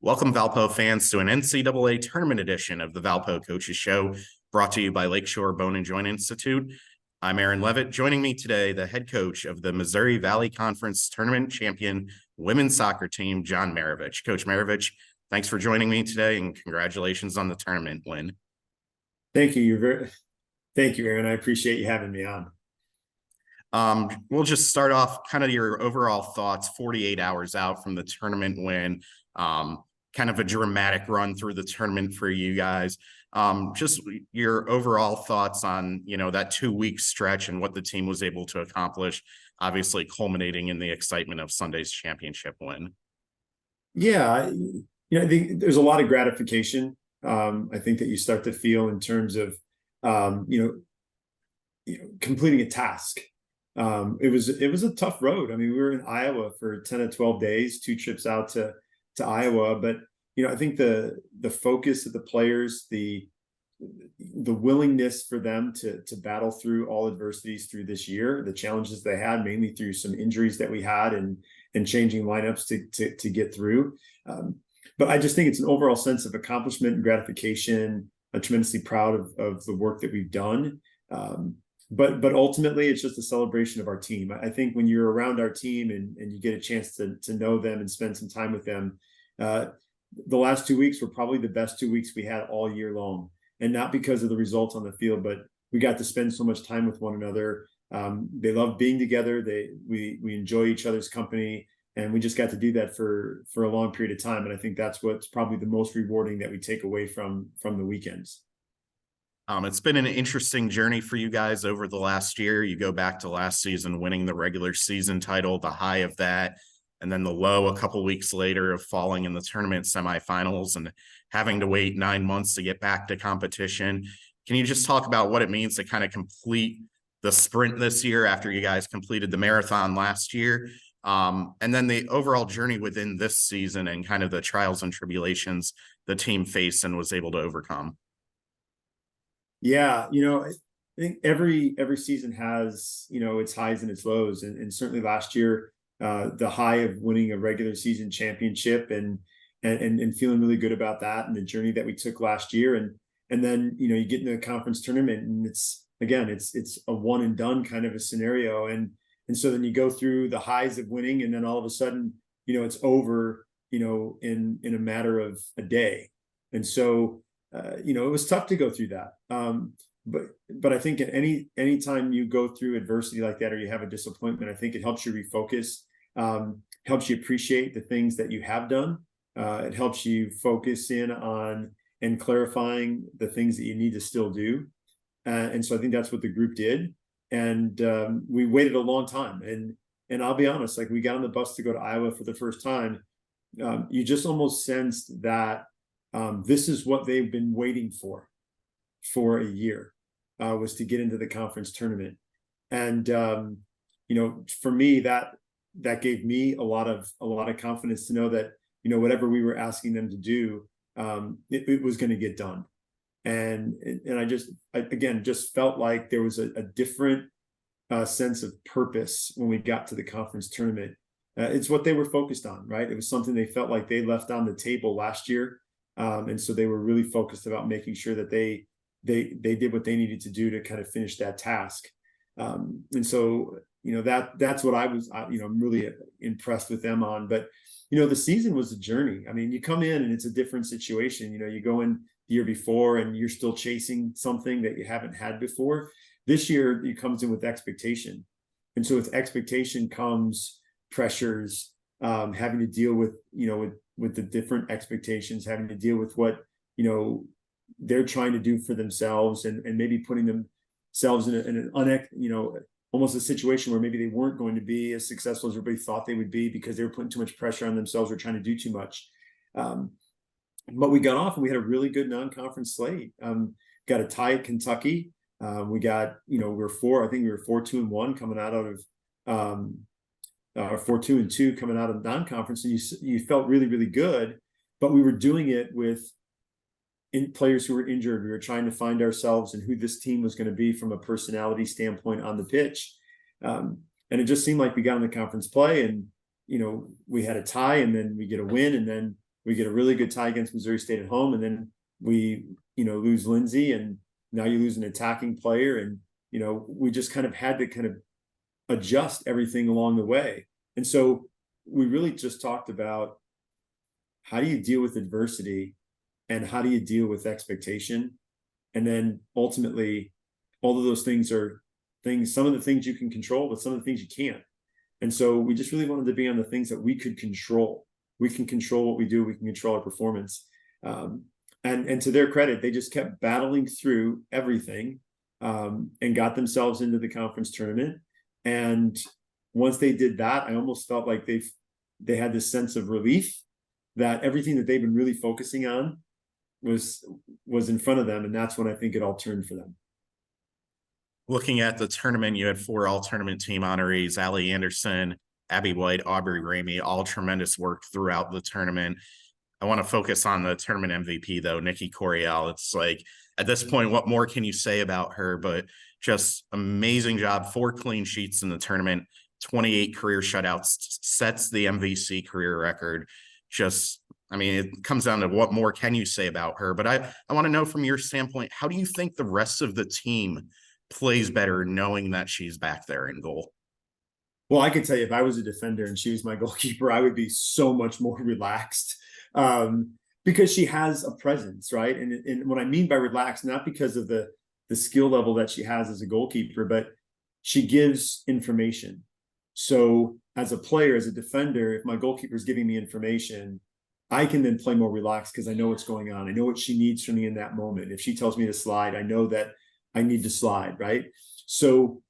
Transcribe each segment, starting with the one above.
Welcome, Valpo fans, to an NCAA tournament edition of the Valpo Coaches Show, brought to you by Lakeshore Bone and Joint Institute. I'm Aaron Levitt. Joining me today, the head coach of the Missouri Valley Conference tournament champion women's soccer team, John Marovich. Coach Marovich, thanks for joining me today, and congratulations on the tournament win. Thank you. Thank you, Aaron. I appreciate you having me on. We'll just start off kind of your overall thoughts 48 hours out from the tournament win. Kind of a dramatic run through the tournament for you guys. Just your overall thoughts on, that 2-week stretch and what the team was able to accomplish, obviously culminating in the excitement of Sunday's championship win. Yeah, I think there's a lot of gratification. I think that you start to feel in terms of, completing a task. It was a tough road. I mean, we were in Iowa for 10 to 12 days, 2 trips out to Iowa, but I think the focus of the players, the willingness for them to battle through all adversities through this year, the challenges they had, mainly through some injuries that we had and changing lineups to get through. But I just think it's an overall sense of accomplishment and gratification. I'm tremendously proud of the work that we've done. But ultimately, it's just a celebration of our team. I think when you're around our team and you get a chance to know them and spend some time with them, the last 2 weeks were probably the best 2 weeks we had all year long. And not because of the results on the field, but we got to spend so much time with one another. They love being together. We enjoy each other's company, and we just got to do that for a long period of time. And I think that's what's probably the most rewarding that we take away from the weekends. It's been an interesting journey for you guys over the last year. You go back to last season, winning the regular season title, the high of that, and then the low a couple weeks later of falling in the tournament semifinals and having to wait 9 months to get back to competition. Can you just talk about what it means to kind of complete the sprint this year after you guys completed the marathon last year? And then the overall journey within this season and kind of the trials and tribulations the team faced and was able to overcome. Yeah, I think every season has, its highs and its lows. And certainly last year, the high of winning a regular season championship and feeling really good about that and the journey that we took last year. And then, you get into a conference tournament and it's a one and done kind of a scenario. And so then you go through the highs of winning and then all of a sudden, it's over, in a matter of a day. And so, it was tough to go through that. But I think at any time you go through adversity like that, or you have a disappointment, I think it helps you refocus, helps you appreciate the things that you have done. It helps you focus in on and clarifying the things that you need to still do. And so I think that's what the group did. And we waited a long time. And I'll be honest, like we got on the bus to go to Iowa for the first time. You just almost sensed that this is what they've been waiting for a year, was to get into the conference tournament. And, for me, that gave me a lot of confidence to know that, whatever we were asking them to do, it was going to get done. And I just felt like there was a different sense of purpose when we got to the conference tournament. It's what they were focused on, right? It was something they felt like they left on the table last year. And so they were really focused about making sure that they did what they needed to do to kind of finish that task. And so, that's what I was, really impressed with them on. But, the season was a journey. I mean, you come in and it's a different situation. You go in the year before and you're still chasing something that you haven't had before. This year, it comes in with expectation. And so with expectation comes pressures, having to deal with, with the different expectations, having to deal with what, they're trying to do for themselves and maybe putting themselves in an almost a situation where maybe they weren't going to be as successful as everybody thought they would be because they were putting too much pressure on themselves or trying to do too much. But we got off and we had a really good non-conference slate. Got a tie at Kentucky. We got, we were 4-2-1 coming out of 4-2-2 coming out of non-conference, and you felt really, really good. But we were doing it with players who were injured. We were trying to find ourselves and who this team was going to be from a personality standpoint on the pitch. And it just seemed like we got in the conference play and, we had a tie and then we get a win. And then we get a really good tie against Missouri State at home, and then we, lose Lindsay, and now you lose an attacking player, and we just kind of had to kind of adjust everything along the way. And so we really just talked about how do you deal with adversity and how do you deal with expectation, and then ultimately all of those things are things, some of the things you can control, but some of the things you can't. And so we just really wanted to be on the things that we could control. We can control what we do. We can control our performance. And to their credit, they just kept battling through everything, and got themselves into the conference tournament. And once they did that, I almost felt like they had this sense of relief that everything that they've been really focusing on was in front of them. And that's when I think it all turned for them. Looking at the tournament, you had 4 all-tournament team honorees: Allie Anderson, Abby White, Aubrey Ramey, all tremendous work throughout the tournament. I want to focus on the tournament MVP, though, Nikki Coryell. It's like, at this point, what more can you say about her? But just amazing job. 4 clean sheets in the tournament, 28 career shutouts, sets the MVC career record. Just, I mean, it comes down to what more can you say about her? But I want to know from your standpoint, how do you think the rest of the team plays better knowing that she's back there in goal? Well, I can tell you, if I was a defender and she was my goalkeeper, I would be so much more relaxed, because she has a presence, right? And what I mean by relaxed, not because of the skill level that she has as a goalkeeper, but she gives information. So as a player, as a defender, if my goalkeeper is giving me information, I can then play more relaxed because I know what's going on. I know what she needs from me in that moment. If she tells me to slide, I know that I need to slide, right? So,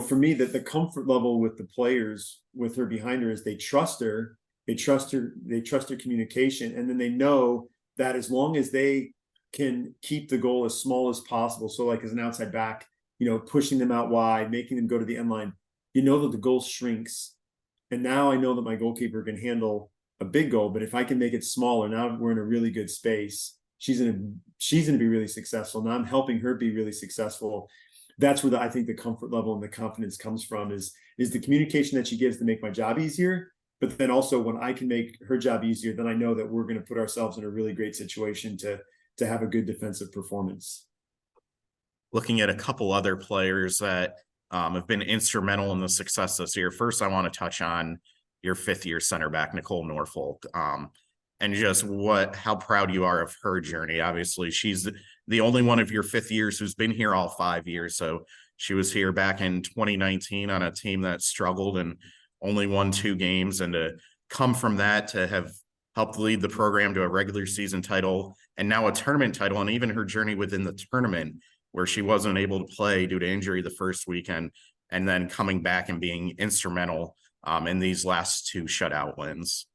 for me, that the comfort level with the players, with her behind her, is they trust her, they trust her communication, and then they know that as long as they can keep the goal as small as possible, so like as an outside back, pushing them out wide, making them go to the end line, that the goal shrinks. And now I know that my goalkeeper can handle a big goal, but if I can make it smaller, now we're in a really good space. She's gonna be really successful. Now I'm helping her be really successful. That's where I think the comfort level and the confidence comes from, is the communication that she gives to make my job easier. But then also, when I can make her job easier, then I know that we're going to put ourselves in a really great situation to have a good defensive performance. Looking at a couple other players that have been instrumental in the success this year. First, I want to touch on your 5th-year center back, Nicole Norfolk, and just how proud you are of her journey. Obviously, she's the only one of your 5th years who's been here all 5 years. So she was here back in 2019 on a team that struggled and only won 2 games. And to come from that to have helped lead the program to a regular season title and now a tournament title, and even her journey within the tournament where she wasn't able to play due to injury the first weekend, and then coming back and being instrumental in these last 2 shutout wins.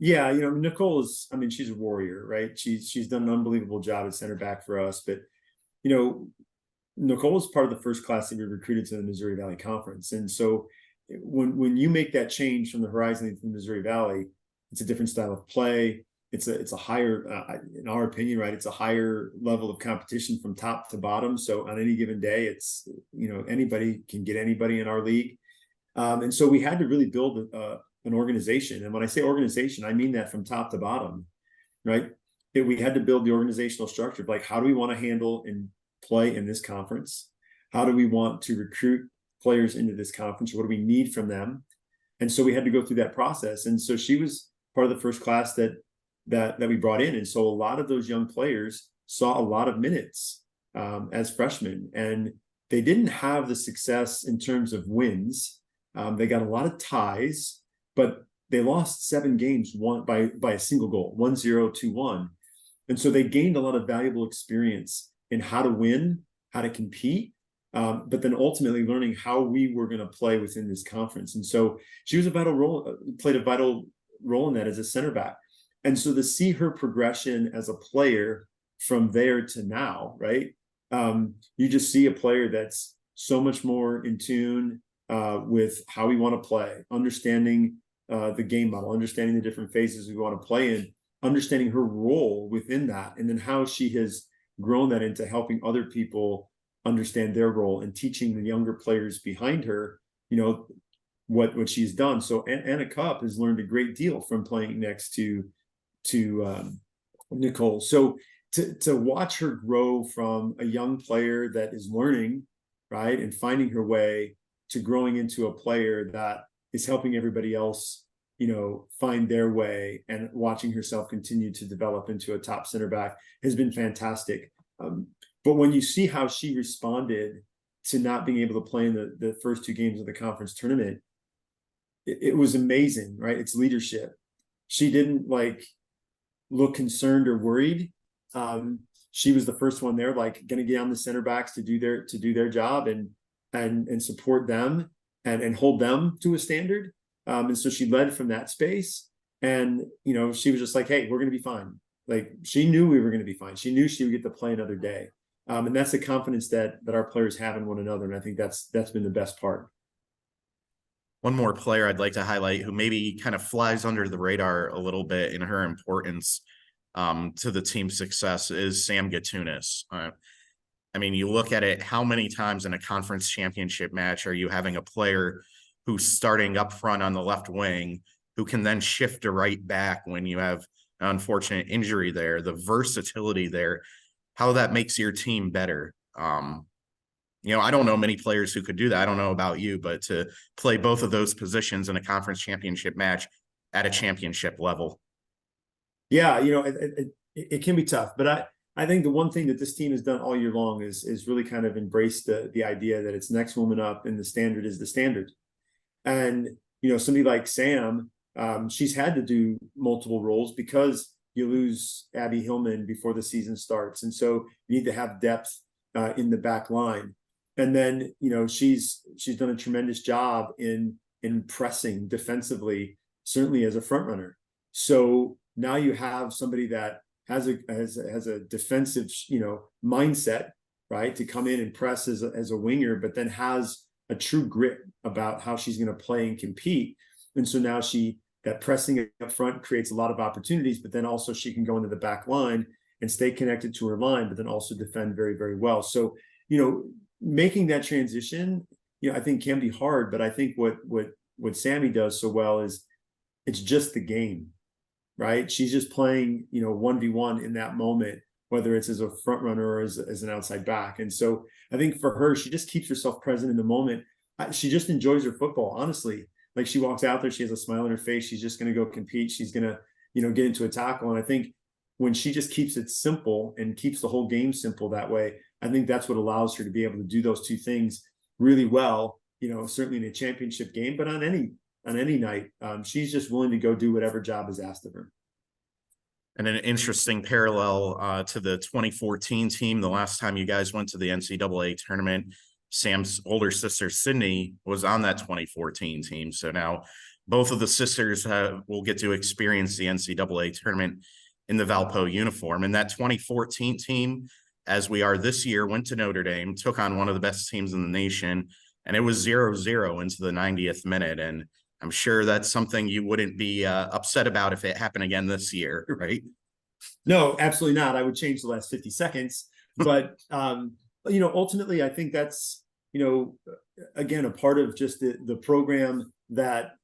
Yeah, Nicole is, she's a warrior, right? She's done an unbelievable job at center back for us. But, Nicole is part of the first class that we recruited to the Missouri Valley Conference. And so when you make that change from the Horizon League to the Missouri Valley, it's a different style of play. It's a higher, in our opinion, right? It's a higher level of competition from top to bottom. So on any given day, it's, anybody can get anybody in our league. And so we had to really build an organization. And when I say organization, I mean that from top to bottom, right? We had to build the organizational structure of, like, how do we want to handle and play in this conference? How do we want to recruit players into this conference? What do we need from them? And so we had to go through that process. And so she was part of the first class that we brought in. And so a lot of those young players saw a lot of minutes as freshmen, and they didn't have the success in terms of wins. They got a lot of ties, but they lost 7 games by a single goal, 1-0, 2-1. And so they gained a lot of valuable experience in how to win, how to compete, but then ultimately learning how we were going to play within this conference. And so she was played a vital role in that as a center back. And so to see her progression as a player from there to now, right? You just see a player that's so much more in tune with how we want to play, understanding the game model, understanding the different phases we want to play in, understanding her role within that, and then how she has grown that into helping other people understand their role and teaching the younger players behind her, what she's done. So Anna Cupp has learned a great deal from playing next to Nicole. So to watch her grow from a young player that is learning, right, and finding her way to growing into a player that is helping everybody else, find their way, and watching herself continue to develop into a top center back has been fantastic. But when you see how she responded to not being able to play in the first two games of the conference tournament, it was amazing, right? It's leadership. She didn't look concerned or worried. She was the first one there, going to get on the center backs to do their job and support them and hold them to a standard. And so she led from that space. And she was just like, "Hey, we're going to be fine." Like, she knew we were going to be fine. She knew she would get to play another day. And that's the confidence that our players have in one another. And I think that's been the best part. One more player I'd like to highlight who maybe kind of flies under the radar a little bit in her importance to the team's success is Sam Gatunis. I mean, you look at it, how many times in a conference championship match are you having a player who's starting up front on the left wing who can then shift to right back when you have an unfortunate injury there, the versatility there, how that makes your team better. I don't know many players who could do that. I don't know about you, but to play both of those positions in a conference championship match at a championship level. Yeah, it can be tough, but I think the one thing that this team has done all year long is really kind of embrace the idea that it's next woman up and the standard is the standard. And somebody like Sam, she's had to do multiple roles because you lose Abby Hillman before the season starts, and so you need to have depth in the back line. And then she's done a tremendous job in pressing defensively, certainly as a front runner. So now you have somebody that has a defensive mindset, right, to come in and press as a winger, but then has a true grit about how she's going to play and compete. And so now that pressing up front creates a lot of opportunities, but then also she can go into the back line and stay connected to her line, but then also defend very, very well. So making that transition, I think can be hard, but I think what Sammy does so well is it's just the game, right? She's just playing, 1v1 in that moment, whether it's as a front runner or as an outside back. And so I think for her, she just keeps herself present in the moment. She just enjoys her football, honestly. Like, she walks out there, she has a smile on her face. She's just going to go compete. She's going to, get into a tackle. And I think when she just keeps it simple and keeps the whole game simple that way, I think that's what allows her to be able to do those two things really well, certainly in a championship game, but on any night, she's just willing to go do whatever job is asked of her. And an interesting parallel to the 2014 team, the last time you guys went to the NCAA tournament, Sam's older sister, Sydney, was on that 2014 team. So now both of the sisters will get to experience the NCAA tournament in the Valpo uniform. And that 2014 team, as we are this year, went to Notre Dame, took on one of the best teams in the nation, and it was 0-0 into the 90th minute. And I'm sure that's something you wouldn't be upset about if it happened again this year, right? No, absolutely not. I would change the last 50 seconds. But, ultimately, I think that's, again, a part of just the program that,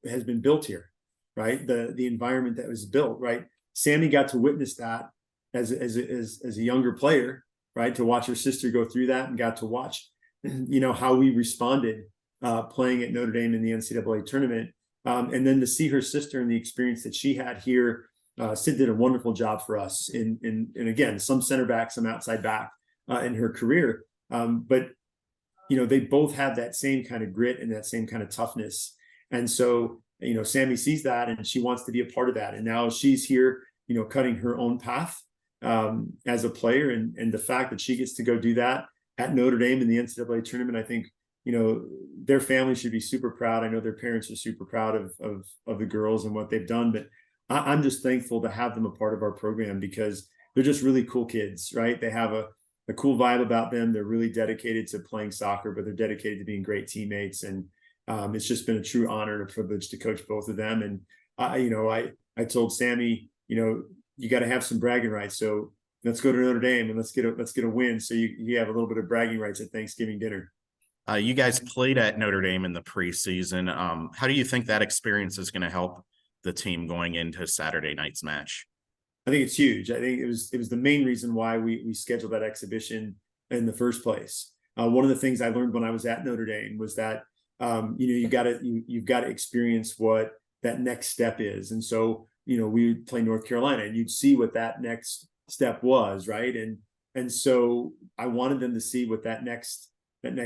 has been built here, right? The environment that was built, right? Sammy got to witness that as a younger player, right? To watch her sister go through that, and got to watch, how we responded playing at Notre Dame in the NCAA tournament. And then to see her sister and the experience that she had here, Sid did a wonderful job for us in again, some center back, some outside back in her career. But, they both have that same kind of grit and that same kind of toughness. And so, Sammy sees that and she wants to be a part of that. And now she's here, cutting her own path as a player. And the fact that she gets to go do that at Notre Dame in the NCAA tournament, I think, their family should be super proud. I know their parents are super proud of the girls and what they've done, but I'm just thankful to have them a part of our program because they're just really cool kids, right? They have a cool vibe about them. They're really dedicated to playing soccer, but they're dedicated to being great teammates. And it's just been a true honor and a privilege to coach both of them. And I told Sammy, you got to have some bragging rights. So let's go to Notre Dame and let's get a win. So you have a little bit of bragging rights at Thanksgiving dinner. You guys played at Notre Dame in the preseason. How do you think that experience is going to help the team going into Saturday night's match? I think it's huge. I think it was the main reason why we scheduled that exhibition in the first place. One of the things I learned when I was at Notre Dame was that you've got to experience what that next step is. And so we would play North Carolina, and you'd see what that next step was, right? And so I wanted them to see what that next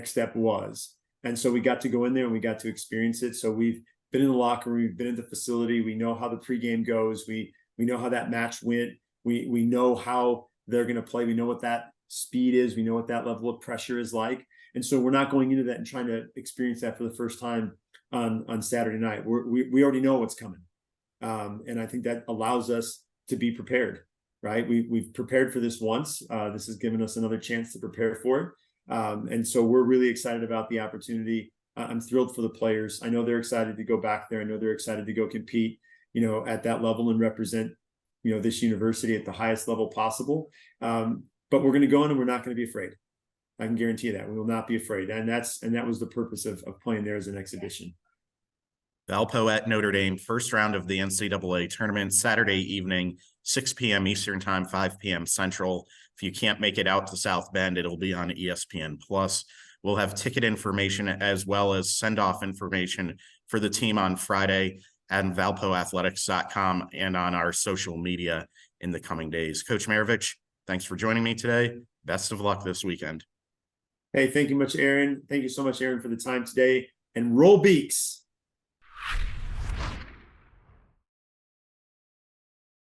step was. And so we got to go in there and we got to experience it. So we've been in the locker room, we've been in the facility, we know how the pregame goes, we know how that match went, we know how they're going to play, we know what that speed is, we know what that level of pressure is like. And so we're not going into that and trying to experience that for the first time on Saturday night. We already know what's coming. And I think that allows us to be prepared, right? We've prepared for this once. This has given us another chance to prepare for it. And so we're really excited about the opportunity. I'm thrilled for the players. I know they're excited to go back there. I know they're excited to go compete, at that level and represent, this university at the highest level possible. But we're going to go in and we're not going to be afraid. I can guarantee you that we will not be afraid. And that was the purpose of playing there as an exhibition. Valpo at Notre Dame, first round of the NCAA tournament, Saturday evening, 6 p.m. Eastern time, 5 p.m. Central. If you can't make it out to South Bend, it'll be on ESPN+. We'll have ticket information as well as send-off information for the team on Friday at valpoathletics.com and on our social media in the coming days. Coach Marovich, thanks for joining me today. Best of luck this weekend. Hey, thank you much, Aaron. Thank you so much, Aaron, for the time today. And roll Beaks.